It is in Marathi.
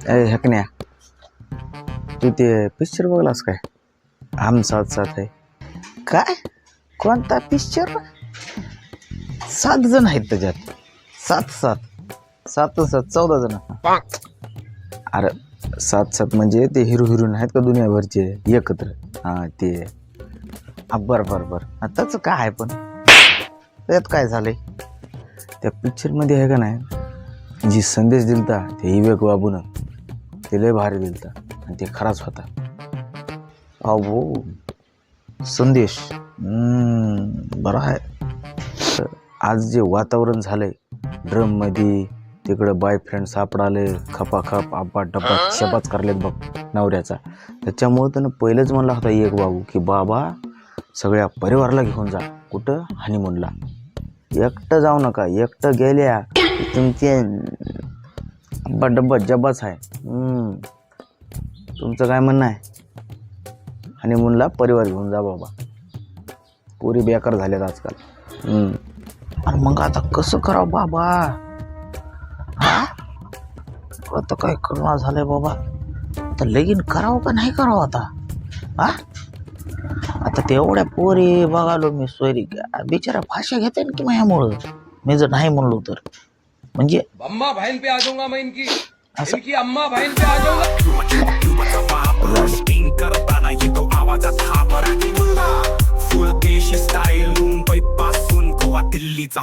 अरे हकण्या, तू ते पिक्चर बघलास काय? हम साथ साथ है. काय? कोणता पिक्चर? 7 जण आहेत त्याच्यात. 14 जण. अरे 7 म्हणजे ते हिरो हिरोईन आहेत का दुनियाभरचे एकत्र? हा ते. बर त्याचं काय आहे पण? त्यात काय झालंय? त्या पिक्चरमध्ये आहे का नाही, जी संदेश दिलता ते विवेक बाबून, ते लय भारी दिलता आणि ते खराच होता. अहो संदेश बरा आहे. आज जे वातावरण झालंय ड्रम मध्ये, तिकडं बॉयफ्रेंड सापडाले, खपाखप आब्बा डब्बा शबाच करलेत बघ नवऱ्याचा. त्याच्यामुळे त्यानं पहिलेच म्हणला होता एक बाबू की बाबा सगळ्या परिवाराला घेऊन जा. कुठं? हनीमूनला. एकटं जाऊ नका, एकटं गेल्या तुमचे आब्बा डब्बा जब्बाच आहे. तुमचं काय म्हणणं आहे? हनीमूनला परिवार घेऊन जा बाबा. पुरी बेकार झाल्यात आजकाल. आणि मग आता कसं करावं बाबा? आता काय करणं झालंय बाबा? आता लगीन करावं का नाही करावं आता? आता ते एवढ्या पोरी बघालो मी, सोयरी बिचारा फाशा घेते की माझ्यामुळं, मी जर नाही म्हणलो तर. म्हणजे अम्मा बहन पे आ जाऊंगा मैं इनकी अम्मा बहन पे आ जाऊंगा. फुल देश स्टाईल मुंबई पासून गोवा दिल्लीचा